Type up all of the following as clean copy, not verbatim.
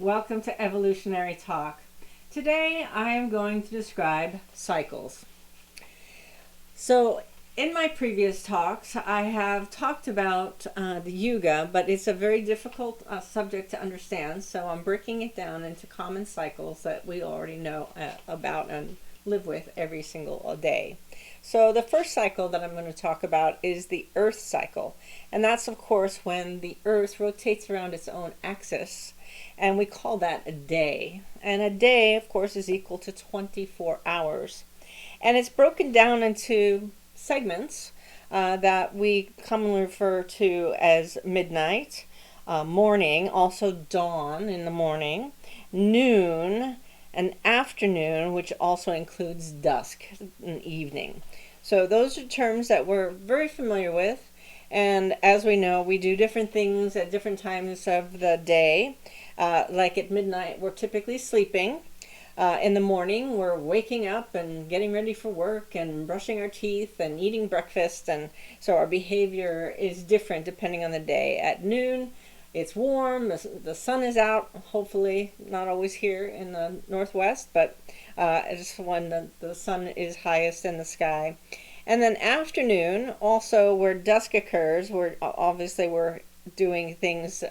Welcome to Evolutionary Talk. Today I am going to describe cycles. So, in my previous talks, I have talked about the Yuga, but it's a very difficult subject to understand, so I'm breaking it down into common cycles that we already know about and live with every single day. So the first cycle that I'm going to talk about is the Earth cycle, and that's of course when the Earth rotates around its own axis, and we call that a day. And a day, of course, is equal to 24 hours, and it's broken down into segments that we commonly refer to as midnight, morning, also dawn in the morning, noon, and afternoon, which also includes dusk and evening. So those are terms that we're very familiar with, and as we know, we do different things at different times of the day. Like at midnight, we're typically sleeping. In the morning, we're waking up and getting ready for work and brushing our teeth and eating breakfast, and so our behavior is different depending on the day. At noon, it's warm, the sun is out, hopefully not always here in the Northwest, but it's when the sun is highest in the sky. And then afternoon, also where dusk occurs, where obviously we're doing things,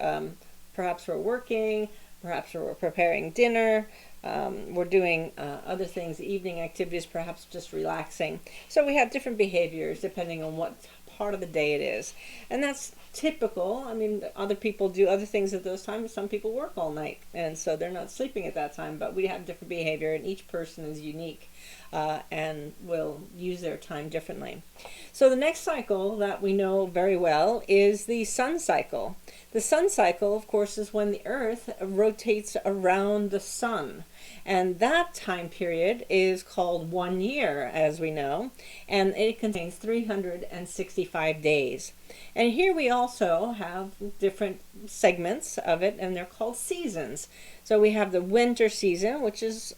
perhaps we're working, perhaps we're preparing dinner, we're doing other things, evening activities, perhaps just relaxing. So we have different behaviors depending on what part of the day it is. And that's typical. I mean, other people do other things at those times. Some people work all night, and so they're not sleeping at that time, but we have different behavior, and each person is unique and will use their time differently. So the next cycle that we know very well is the sun cycle. The sun cycle, of course, is when the Earth rotates around the sun. And that time period is called 1 year, as we know, and it contains 365 days. And here we also have different segments of it, and they're called seasons. So we have the winter season, which is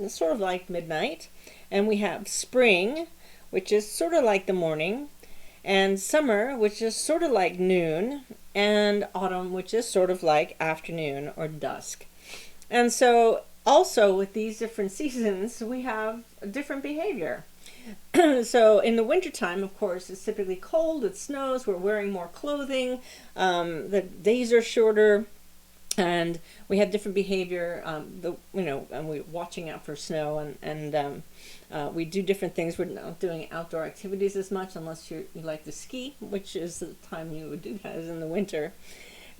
sort of like midnight, and we have spring, which is sort of like the morning, and summer, which is sort of like noon, and autumn, which is sort of like afternoon or dusk. And so also with these different seasons, we have different behavior. So in the wintertime, of course, it's typically cold, it snows, we're wearing more clothing, the days are shorter, and we have different behavior, and we're watching out for snow, and we do different things. We're not doing outdoor activities as much unless you like to ski, which is the time you would do that is in the winter.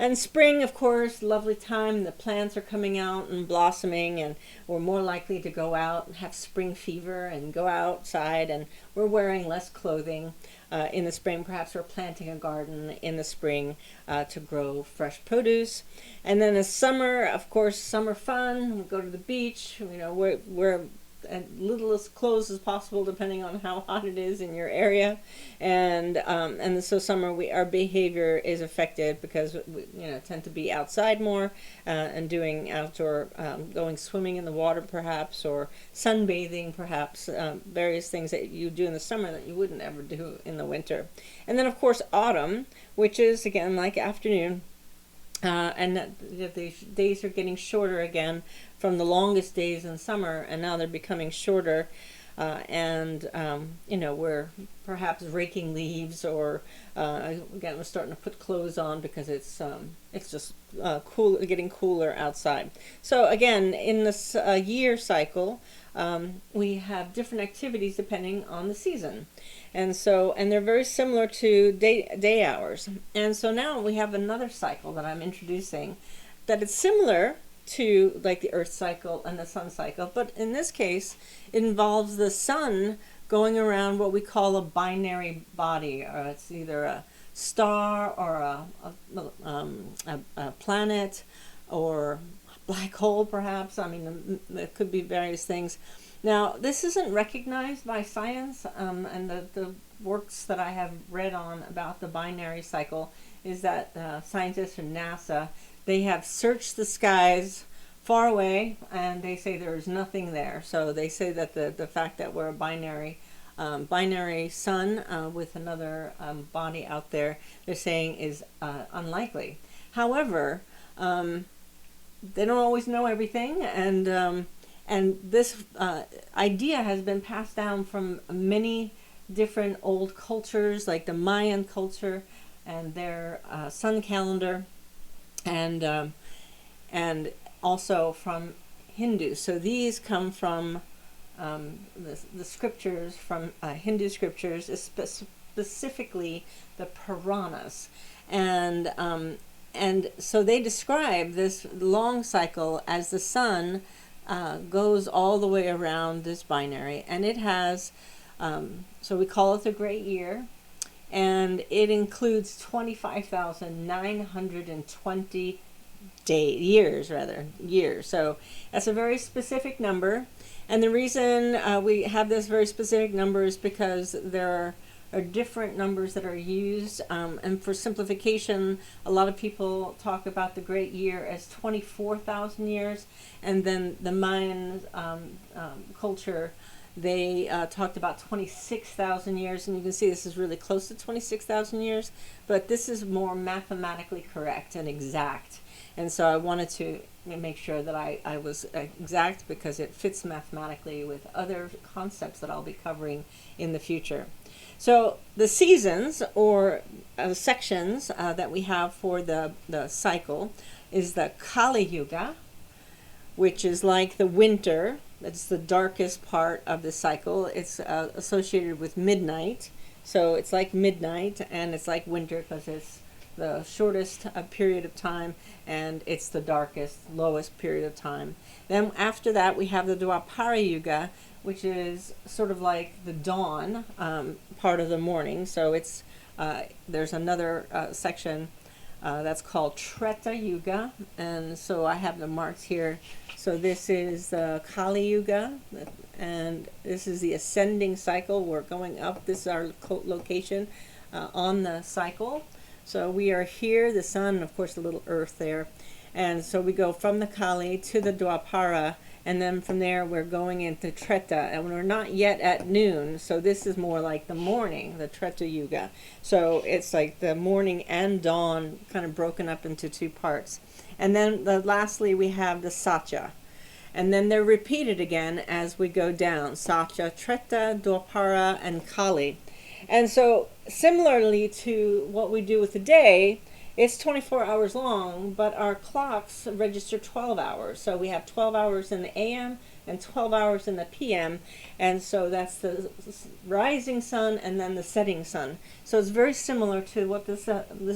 And spring, of course, lovely time. The plants are coming out and blossoming, and we're more likely to go out and have spring fever and go outside, and we're wearing less clothing in the spring. Perhaps we're planting a garden in the spring to grow fresh produce. And then the summer, of course, summer fun. We go to the beach. We're as little as clothes as possible, depending on how hot it is in your area, and so summer our behavior is affected because we tend to be outside more and doing outdoor, going swimming in the water perhaps, or sunbathing perhaps, various things that you do in the summer that you wouldn't ever do in the winter. And then of course autumn, which is again like afternoon. And the days are getting shorter again from the longest days in summer, and now they're becoming shorter. We're perhaps raking leaves, or again, we're starting to put clothes on because it's just cool, getting cooler outside. So again, in this year cycle, we have different activities depending on the season. And they're very similar to day hours. And so now we have another cycle that I'm introducing that is similar to like the Earth cycle and the sun cycle, but in this case it involves the sun going around what we call a binary body, or it's either a star or a planet or black hole perhaps. I mean, it could be various things. Now, this isn't recognized by science, and the works that I have read on about the binary cycle is that scientists from NASA, they have searched the skies far away, and they say there is nothing there. So they say that the fact that we're a binary sun with another body out there, they're saying is unlikely. However, they don't always know everything, and this idea has been passed down from many different old cultures, like the Mayan culture and their sun calendar, and and also from Hindus. So these come from the scriptures, from Hindu scriptures, specifically the Puranas, and so they describe this long cycle as the sun goes all the way around this binary, and it has, so we call it the Great Year, and it includes 25,920 years. So that's a very specific number, and the reason we have this very specific number is because there are different numbers that are used, and for simplification, a lot of people talk about the Great Year as 24,000 years, and then the Mayan culture, they talked about 26,000 years, and you can see this is really close to 26,000 years, but this is more mathematically correct and exact. And so I wanted to make sure that I was exact, because it fits mathematically with other concepts that I'll be covering in the future. So the seasons, or sections that we have for the cycle, is the Kali Yuga, which is like the winter. That's the darkest part of the cycle. It's associated with midnight. So it's like midnight, and it's like winter because it's the shortest period of time, and it's the darkest, lowest period of time. Then after that, we have the Dwapara Yuga, which is sort of like the dawn part of the morning. So it's there's another section that's called Treta Yuga, and so I have the marks here. So this is the Kali Yuga, and this is the ascending cycle. We're going up. This is our location on the cycle. So we are here, the sun, and of course the little earth there. And so we go from the Kali to the Dwapara, and then from there we're going into Treta, and we're not yet at noon, so this is more like the morning, the Treta Yuga. So it's like the morning and dawn kind of broken up into two parts. And then lastly we have the Satya. And then they're repeated again as we go down. Satya, Treta, Dwapara, and Kali. And so similarly to what we do with the day, it's 24 hours long, but our clocks register 12 hours. So we have 12 hours in the AM and 12 hours in the PM. And so that's the rising sun and then the setting sun. So it's very similar to what this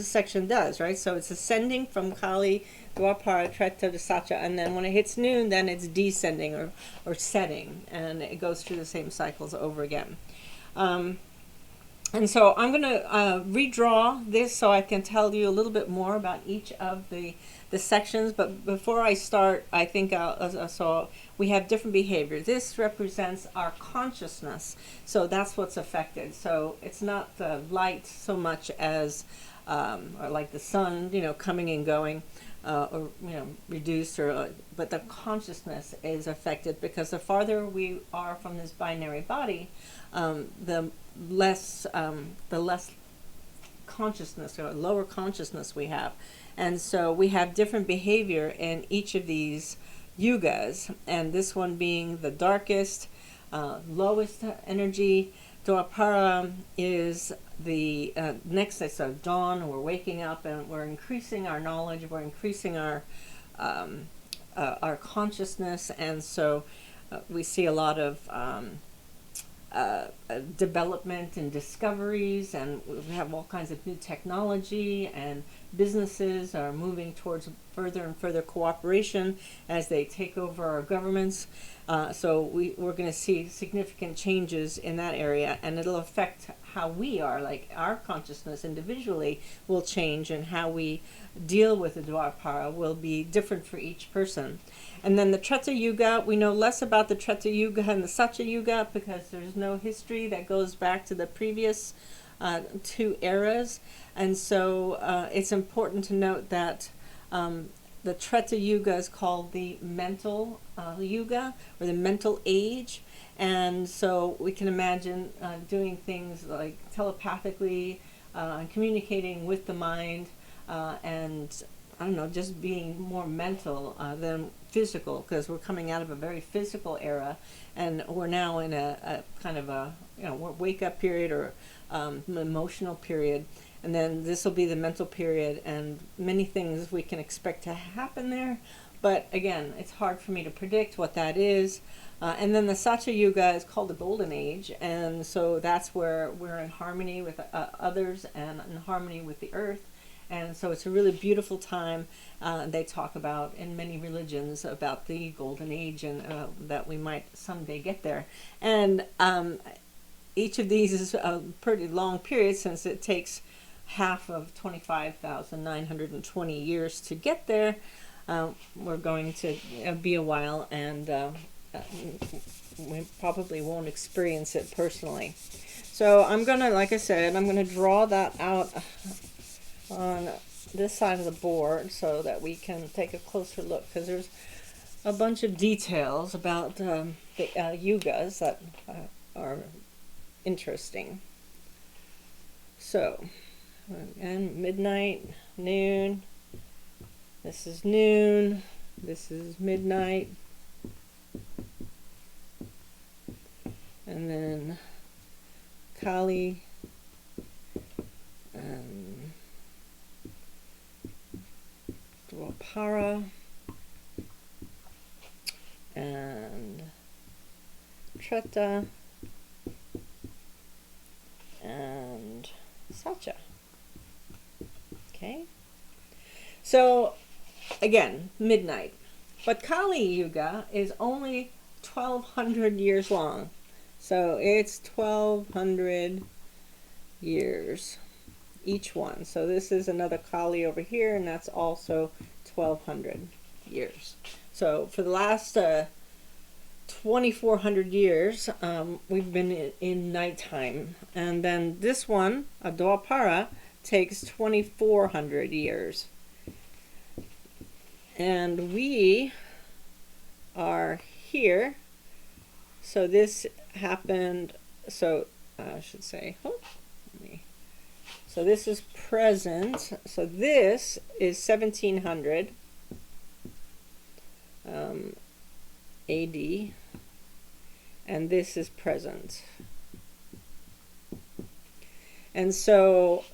section does, right? So it's ascending from Kali, Dwapara, Treta to Satya, and then when it hits noon, then it's descending or setting, and it goes through the same cycles over again. And so I'm going to redraw this so I can tell you a little bit more about each of the sections. But before I start, I think so we have different behavior. This represents our consciousness. So that's what's affected. So it's not the light so much as or like the sun, coming and going, or reduced, but the consciousness is affected, because the farther we are from this binary body, the less consciousness or lower consciousness we have. And so we have different behavior in each of these yugas, and this one being the darkest, lowest energy. Dwapara is the next, so dawn. We're waking up and we're increasing our knowledge, we're increasing our consciousness, and so we see a lot of development and discoveries, and we have all kinds of new technology, and businesses are moving towards further and further cooperation as they take over our governments. So we're going to see significant changes in that area, and it'll affect how we are, like our consciousness individually will change, and how we deal with the Dwapara will be different for each person. And then the Treta Yuga, we know less about the Treta Yuga and the Satya Yuga because there's no history that goes back to the previous two eras. And so it's important to note that the Treta Yuga is called the mental yuga, or the mental age. And so we can imagine doing things like telepathically, and communicating with the mind, and I don't know, just being more mental than physical, because we're coming out of a very physical era, and we're now in a kind of a wake up period or emotional period, and then this will be the mental period, and many things we can expect to happen there. But again, it's hard for me to predict what that is. And then the Satya Yuga is called the Golden Age, and so that's where we're in harmony with others and in harmony with the earth. And so it's a really beautiful time. They talk about in many religions about the Golden Age, and that we might someday get there. And each of these is a pretty long period, since it takes half of 25,920 years to get there. We're going to be a while, and we probably won't experience it personally. So I'm gonna, like I said, I'm gonna draw that out on this side of the board so that we can take a closer look, because there's a bunch of details about the yugas that are interesting. So, again, midnight, noon, this is noon, this is midnight, and then Kali, Dwapara, and Treta, and Satya. Okay, so again, midnight. But Kali Yuga is only 1,200 years long. So it's 1,200 years each one. So this is another Kali over here, and that's also 1,200 years. So for the last 2,400 years, we've been in nighttime. And then this one, Dwapara, takes 2,400 years. And we are here. So this happened, so I should say, so this is present. So this is 1700 AD, and this is present. And so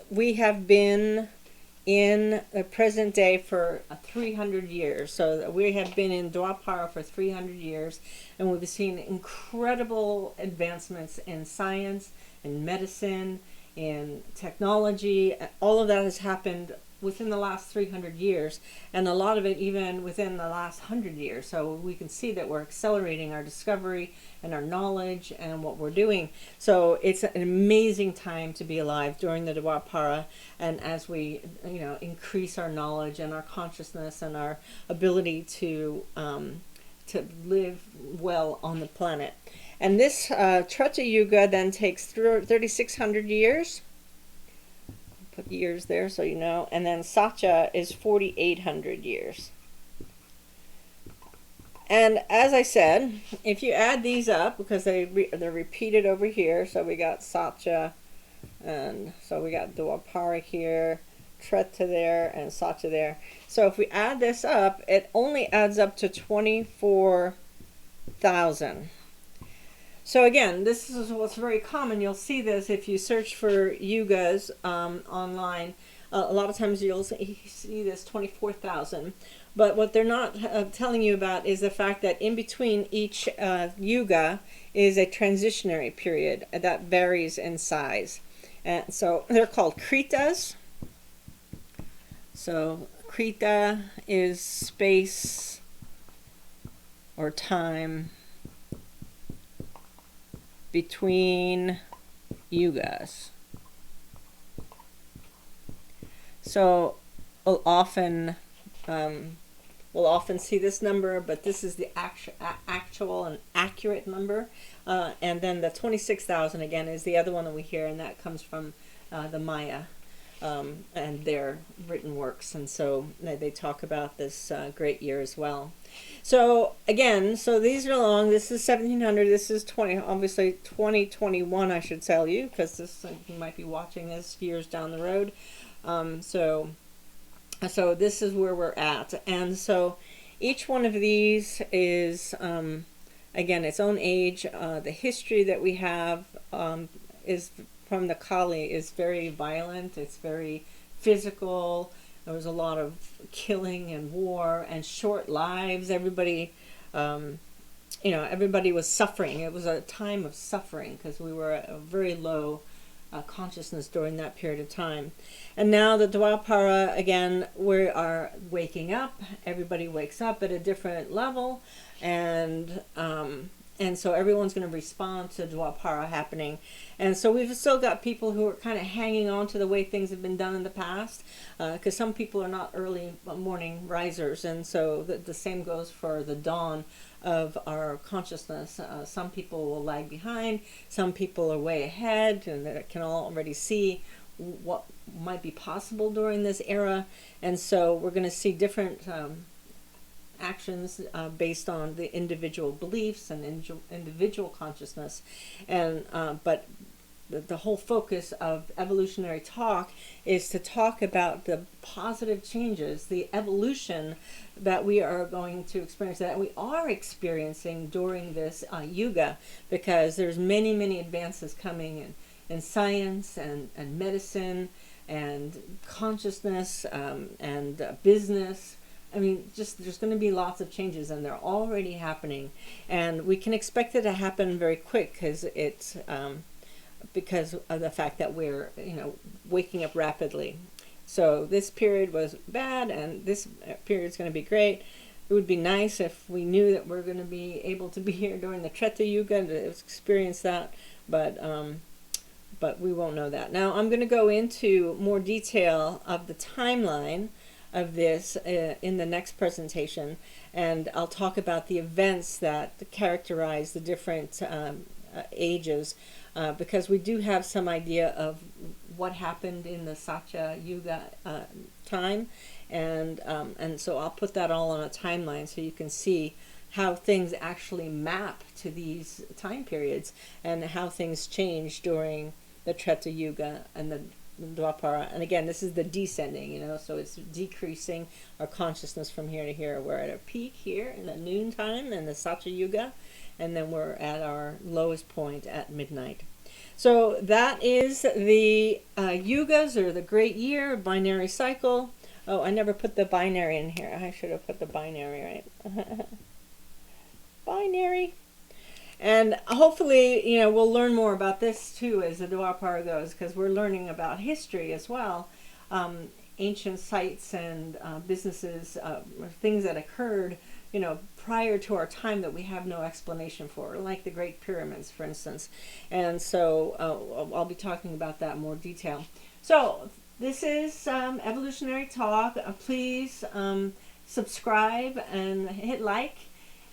we have been in the present day for 300 years. So we have been in Dwapara for 300 years, and we've seen incredible advancements in science, in medicine, in technology. All of that has happened within the last 300 years, and a lot of it even within the last 100 years. So we can see that we're accelerating our discovery and our knowledge and what we're doing. So it's an amazing time to be alive during the Dwapara, and as we increase our knowledge and our consciousness and our ability to live well on the planet. And this Treta Yuga then takes 3,600 years. Put years there so you know. And then Satya is 4,800 years. And as I said, if you add these up, because they're repeated over here, so we got Satya, and so we got Dwapara here, Treta there, and Satya there. So if we add this up, it only adds up to 24,000. So again, this is what's very common. You'll see this if you search for yugas online. A lot of times you'll see this 24,000. But what they're not telling you about is the fact that in between each yuga is a transitionary period that varies in size. And so they're called kritas. So krita is space or time between yugas. So we'll often see this number, but this is the actual and accurate number. And then the 26,000 again is the other one that we hear, and that comes from the Maya and their written works. And so they talk about this great year as well. So again, so these are long. This is 1700. This is 2021. I should tell you, because this you might be watching this years down the road. So So this is where we're at. And so each one of these is, again, its own age. The history that we have is from the Kali is very violent. It's very physical. There was a lot of killing and war and short lives. Everybody, everybody was suffering. It was a time of suffering because we were at a very low consciousness during that period of time. And now the Dwapara, again, we are waking up. Everybody wakes up at a different level, and so everyone's going to respond to Dwapara happening. And so we've still got people who are kind of hanging on to the way things have been done in the past, because some people are not early morning risers, and so the same goes for the dawn of our consciousness. Some people will lag behind, some people are way ahead, and they can already see what might be possible during this era. And so we're going to see different actions based on the individual beliefs and individual consciousness. And but the whole focus of evolutionary talk is to talk about the positive changes, the evolution that we are going to experience, that we are experiencing during this yuga, because there's many advances coming in science and medicine and consciousness and business. I mean, just there's going to be lots of changes, and they're already happening, and we can expect it to happen very quick because it's because of the fact that we're waking up rapidly. So this period was bad, and this period is going to be great. It would be nice if we knew that we're going to be able to be here during the Treta Yuga to experience that, but we won't know that. Now I'm going to go into more detail of the timeline of this in the next presentation, and I'll talk about the events that characterize the different ages, because we do have some idea of what happened in the Satya Yuga time, and so I'll put that all on a timeline so you can see how things actually map to these time periods and how things change during the Treta Yuga and the Dwapara. And again, this is the descending, so it's decreasing our consciousness from here to here. We're at a peak here in the noontime in the Satya Yuga, and then we're at our lowest point at midnight. So that is the yugas, or the great year, binary cycle. Oh, I never put the binary in here. I should have put the binary, right? Binary. And hopefully, we'll learn more about this too as the Dwapara goes, because we're learning about history as well. Ancient sites and businesses, things that occurred, prior to our time that we have no explanation for, like the Great Pyramids, for instance. And so I'll be talking about that in more detail. So this is Evolutionary Talk. Please subscribe and hit like,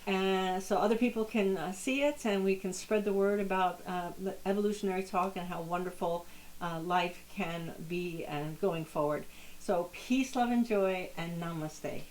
so other people can see it, and we can spread the word about the Evolutionary Talk and how wonderful life can be and going forward. So peace, love, and joy, and namaste.